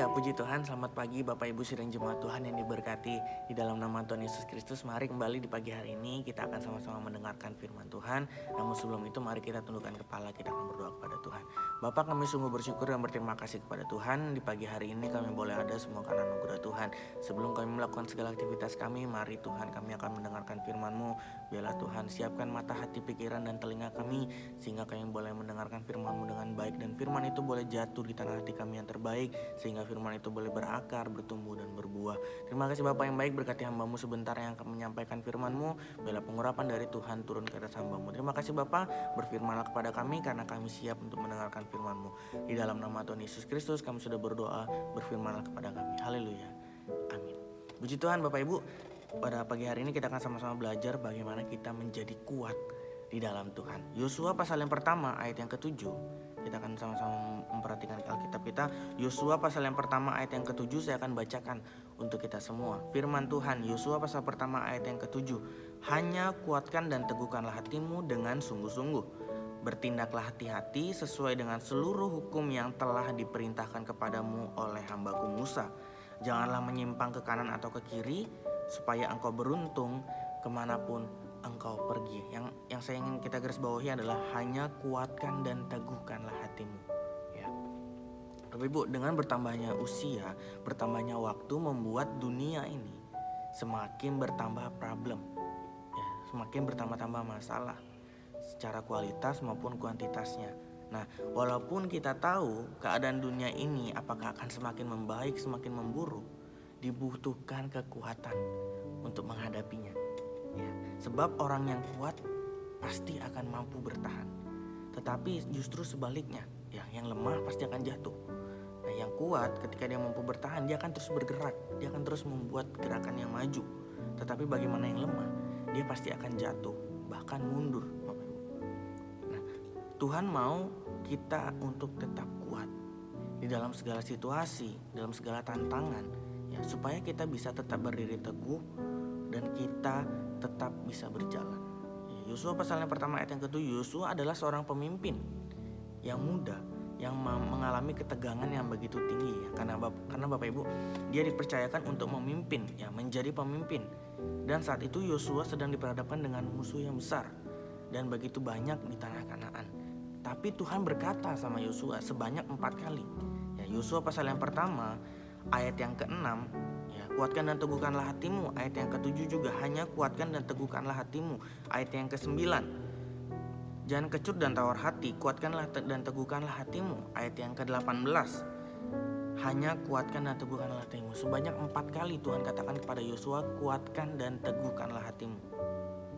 Ya, puji Tuhan, selamat pagi Bapak Ibu sidang jemaat Tuhan yang diberkati di dalam nama Tuhan Yesus Kristus. Mari kembali di pagi hari ini kita akan sama-sama mendengarkan firman Tuhan. Namun sebelum itu mari kita tundukkan kepala, kita akan berdoa kepada Tuhan. Bapak, kami sungguh bersyukur dan berterima kasih kepada Tuhan. Di pagi hari ini kami boleh ada semua karena anugerah Tuhan. Sebelum kami melakukan segala aktivitas kami, mari Tuhan kami akan mendengarkan firman-Mu. Biarlah Tuhan siapkan mata hati, pikiran dan telinga kami sehingga kami boleh mendengarkan firman-Mu dengan baik dan firman itu boleh jatuh di tanah hati kami yang terbaik sehingga firman itu boleh berakar, bertumbuh dan berbuah. Terima kasih Bapak yang baik, berkati hamba-Mu sebentar yang akan menyampaikan firman-Mu. Biarlah pengurapan dari Tuhan turun ke atas hamba-Mu. Terima kasih Bapak, berfirmanlah kepada kami karena kami siap untuk mendengarkan firman-Mu. Di dalam nama Tuhan Yesus Kristus kami sudah berdoa, berfirmanlah kepada kami. Haleluya. Amin. Puji Tuhan Bapak Ibu, pada pagi hari ini kita akan sama-sama belajar bagaimana kita menjadi kuat di dalam Tuhan. Yosua pasal yang pertama ayat yang ke-7. Kita akan sama-sama memperhatikan Alkitab kita. Yosua pasal yang pertama ayat yang ke-7 saya akan bacakan untuk kita semua. Firman Tuhan, Yosua pasal pertama ayat yang ke-7. Hanya kuatkan dan teguhkanlah hatimu dengan sungguh-sungguh. Bertindaklah hati-hati sesuai dengan seluruh hukum yang telah diperintahkan kepadamu oleh hambaku Musa. Janganlah menyimpang ke kanan atau ke kiri, supaya engkau beruntung kemanapun engkau pergi. Yang saya ingin kita garis bawahi adalah hanya kuatkan dan teguhkanlah hatimu. Ya. Bapak Ibu, dengan bertambahnya usia, bertambahnya waktu membuat dunia ini semakin bertambah problem. Ya, semakin bertambah-tambah masalah secara kualitas maupun kuantitasnya. Nah, walaupun kita tahu keadaan dunia ini apakah akan semakin membaik, semakin memburuk, dibutuhkan kekuatan untuk menghadapinya. Ya, sebab orang yang kuat pasti akan mampu bertahan. Tetapi justru sebaliknya, ya, yang lemah pasti akan jatuh. Nah, yang kuat ketika dia mampu bertahan, dia akan terus bergerak, dia akan terus membuat gerakan yang maju. Tetapi bagaimana yang lemah, dia pasti akan jatuh, bahkan mundur. Nah, Tuhan mau kita untuk tetap kuat di dalam segala situasi, dalam segala tantangan, ya, supaya kita bisa tetap berdiri teguh dan kita tetap bisa berjalan. Yosua pasal yang pertama ayat yang ke-7. Yosua adalah seorang pemimpin yang muda yang mengalami ketegangan yang begitu tinggi, ya. Karena Bapak Ibu, dia dipercayakan untuk memimpin, ya, menjadi pemimpin. Dan saat itu Yosua sedang diperhadapkan dengan musuh yang besar dan begitu banyak di tanah Kanaan. Tapi Tuhan berkata sama Yosua sebanyak 4 kali. Ya, Yosua pasal yang pertama ayat yang ke-6, ya, kuatkan dan teguhkanlah hatimu. Ayat yang ke-7 juga, hanya kuatkan dan teguhkanlah hatimu. Ayat yang ke-9, jangan kecut dan tawar hati, kuatkanlah dan teguhkanlah hatimu. Ayat yang ke-18, hanya kuatkan dan teguhkanlah hatimu. Sebanyak 4 kali Tuhan katakan kepada Yosua, kuatkan dan teguhkanlah hatimu.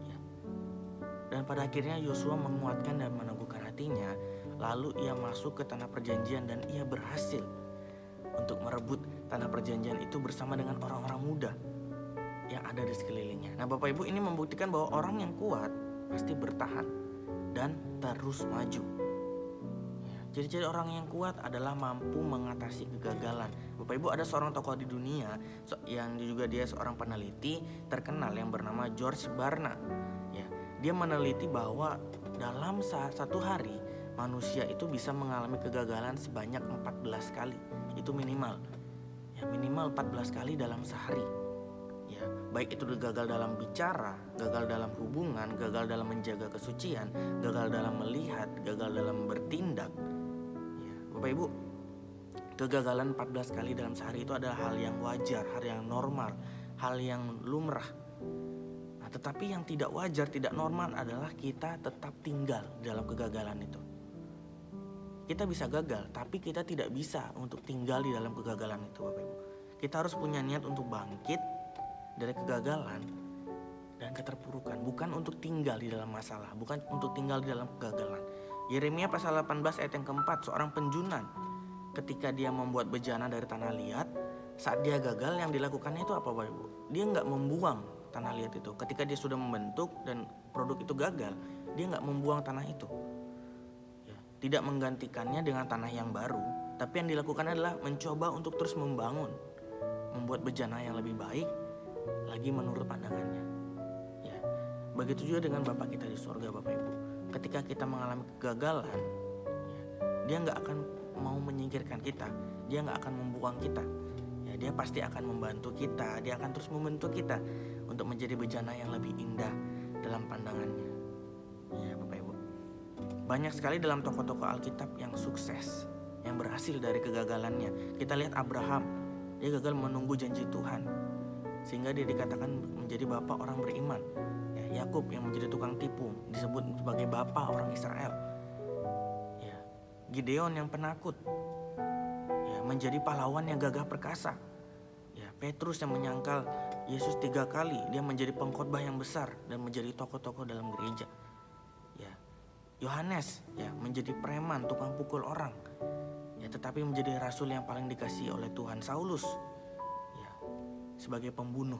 Ya. Dan pada akhirnya Yosua menguatkan dan meneguhkan hatinya. Lalu ia masuk ke tanah perjanjian dan ia berhasil untuk merebut tanah perjanjian itu bersama dengan orang-orang muda yang ada di sekelilingnya. Nah, Bapak Ibu, ini membuktikan bahwa orang yang kuat pasti bertahan dan terus maju. Ya, ciri-ciri orang yang kuat adalah mampu mengatasi kegagalan. Bapak Ibu, ada seorang tokoh di dunia yang juga dia seorang peneliti terkenal yang bernama George Barna. Ya, dia meneliti bahwa dalam satu hari manusia itu bisa mengalami kegagalan sebanyak 14 kali. Itu minimal. Ya, minimal 14 kali dalam sehari. Ya, baik itu gagal dalam bicara, gagal dalam hubungan, gagal dalam menjaga kesucian, gagal dalam melihat, gagal dalam bertindak. Ya, Bapak Ibu, kegagalan 14 kali dalam sehari itu adalah hal yang wajar, hal yang normal, hal yang lumrah. Nah, tetapi yang tidak wajar, tidak normal adalah kita tetap tinggal dalam kegagalan itu. Kita bisa gagal, tapi kita tidak bisa untuk tinggal di dalam kegagalan itu, Bapak Ibu. Kita harus punya niat untuk bangkit dari kegagalan dan keterpurukan, bukan untuk tinggal di dalam masalah, bukan untuk tinggal di dalam kegagalan. Yeremia pasal 18 ayat yang ke-4, seorang penjunan ketika dia membuat bejana dari tanah liat, saat dia gagal yang dilakukannya itu apa, Bapak Ibu? Dia nggak membuang tanah liat itu. Ketika dia sudah membentuk dan produk itu gagal, dia nggak membuang tanah itu. Tidak menggantikannya dengan tanah yang baru, tapi yang dilakukan adalah mencoba untuk terus membangun, membuat bejana yang lebih baik lagi menurut pandangannya. Ya, begitu juga dengan Bapa kita di surga, Bapak Ibu. Ketika kita mengalami kegagalan, ya, dia nggak akan mau menyingkirkan kita, dia nggak akan membuang kita. Ya, dia pasti akan membantu kita, dia akan terus membentuk kita untuk menjadi bejana yang lebih indah dalam pandangannya. Ya Bapak Ibu, banyak sekali dalam tokoh-tokoh Alkitab yang sukses, yang berhasil dari kegagalannya. Kita lihat Abraham, dia gagal menunggu janji Tuhan, sehingga dia dikatakan menjadi bapak orang beriman. Ya, Yakub yang menjadi tukang tipu disebut sebagai bapak orang Israel. Ya, Gideon yang penakut, ya, menjadi pahlawan yang gagah perkasa. Ya, Petrus yang menyangkal Yesus 3 kali, dia menjadi pengkhotbah yang besar dan menjadi tokoh-tokoh dalam gereja. Ya, Yohanes ya menjadi preman, tukang pukul orang. Ya, tetapi menjadi rasul yang paling dikasihi oleh Tuhan. Saulus ya sebagai pembunuh,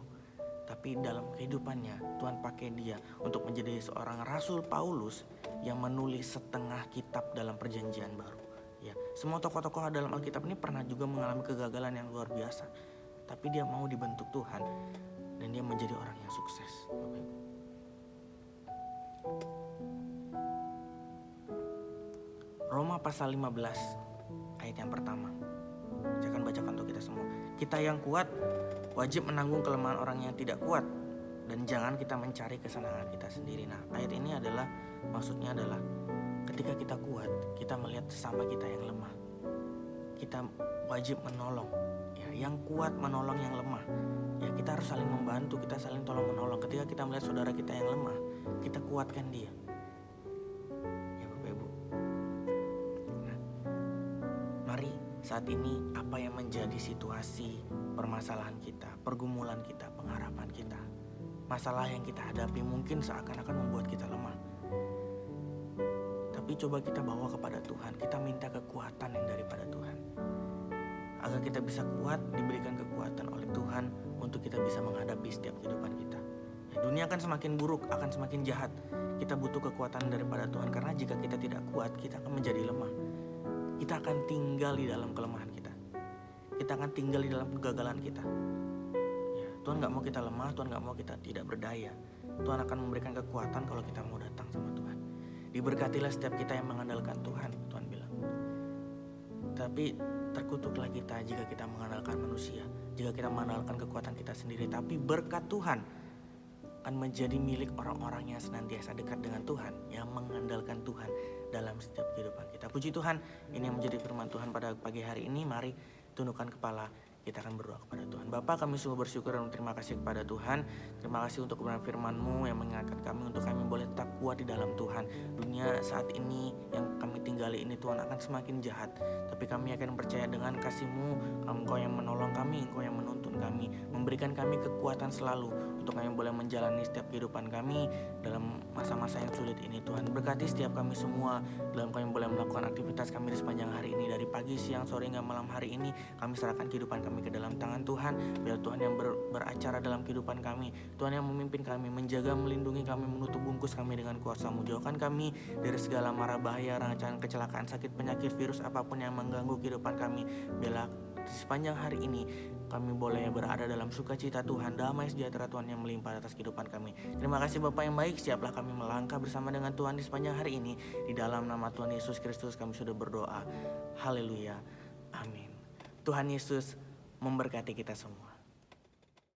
tapi dalam kehidupannya Tuhan pakai dia untuk menjadi seorang rasul. Paulus yang menulis setengah kitab dalam perjanjian baru. Ya, semua tokoh-tokoh dalam Alkitab ini pernah juga mengalami kegagalan yang luar biasa, tapi dia mau dibentuk Tuhan dan dia menjadi orang yang sukses. Roma pasal 15 ayat yang pertama. Saya akan bacakan untuk kita semua. Kita yang kuat wajib menanggung kelemahan orang yang tidak kuat, dan jangan kita mencari kesenangan kita sendiri. Nah, ayat ini adalah maksudnya adalah ketika kita kuat, kita melihat sesama kita yang lemah. Kita wajib menolong. Ya, yang kuat menolong yang lemah. Ya, kita harus saling membantu, kita saling tolong menolong. Ketika kita melihat saudara kita yang lemah, kita kuatkan dia. Ya Bapak Ibu. Nah, mari saat ini apa yang menjadi situasi permasalahan kita, pergumulan kita, pengharapan kita, masalah yang kita hadapi mungkin seakan-akan membuat kita lemah. Tapi coba kita bawa kepada Tuhan, kita minta kekuatan yang daripada Tuhan. Agar kita bisa kuat, diberikan kekuatan oleh Tuhan untuk kita bisa menghadapi setiap kehidupan kita. Ya, dunia akan semakin buruk, akan semakin jahat. Kita butuh kekuatan daripada Tuhan, karena jika kita tidak kuat, kita akan menjadi lemah. Kita akan tinggal di dalam kelemahan kita. Kita akan tinggal di dalam kegagalan kita. Ya, Tuhan gak mau kita lemah, Tuhan gak mau kita tidak berdaya. Tuhan akan memberikan kekuatan kalau kita mau datang sama Tuhan. Diberkatilah setiap kita yang mengandalkan Tuhan, Tuhan bilang. Tapi terkutuklah kita jika kita mengandalkan manusia, jika kita mengandalkan kekuatan kita sendiri. Tapi berkat Tuhan akan menjadi milik orang-orang yang senantiasa dekat dengan Tuhan, yang mengandalkan Tuhan dalam setiap kehidupan kita. Puji Tuhan, ini yang menjadi firman Tuhan pada pagi hari ini. Mari tundukkan kepala, kita akan berdoa kepada Tuhan. Bapa, kami sungguh bersyukur dan terima kasih kepada Tuhan. Terima kasih untuk kebenaran firman-Mu yang mengingatkan kami untuk kami boleh tetap kuat di dalam Tuhan. Dunia saat ini yang kami tinggali ini Tuhan akan semakin jahat, tapi kami akan percaya dengan kasih-Mu, Engkau yang menolong kami, Engkau yang menuntun kami, memberikan kami kekuatan selalu untuk kami boleh menjalani setiap kehidupan kami dalam masa-masa yang sulit ini. Tuhan, berkati setiap kami semua dalam kami boleh melakukan aktivitas kami di sepanjang hari ini, dari pagi, siang, sore hingga malam hari ini. Kami serahkan kehidupan kami ke dalam tangan Tuhan. Biar Tuhan yang beracara dalam kehidupan kami, Tuhan yang memimpin kami, menjaga, melindungi kami, menutup bungkus kami dengan kuasa-Mu. Jauhkan kami dari segala mara bahaya, rancangan kecelakaan, sakit, penyakit, virus apapun yang mengganggu kehidupan kami. Biarlah di sepanjang hari ini kami boleh berada dalam sukacita Tuhan, damai sejahtera Tuhan yang melimpah atas kehidupan kami. Terima kasih Bapa yang baik, siaplah kami melangkah bersama dengan Tuhan di sepanjang hari ini. Di dalam nama Tuhan Yesus Kristus kami sudah berdoa. Haleluya. Amin. Tuhan Yesus memberkati kita semua.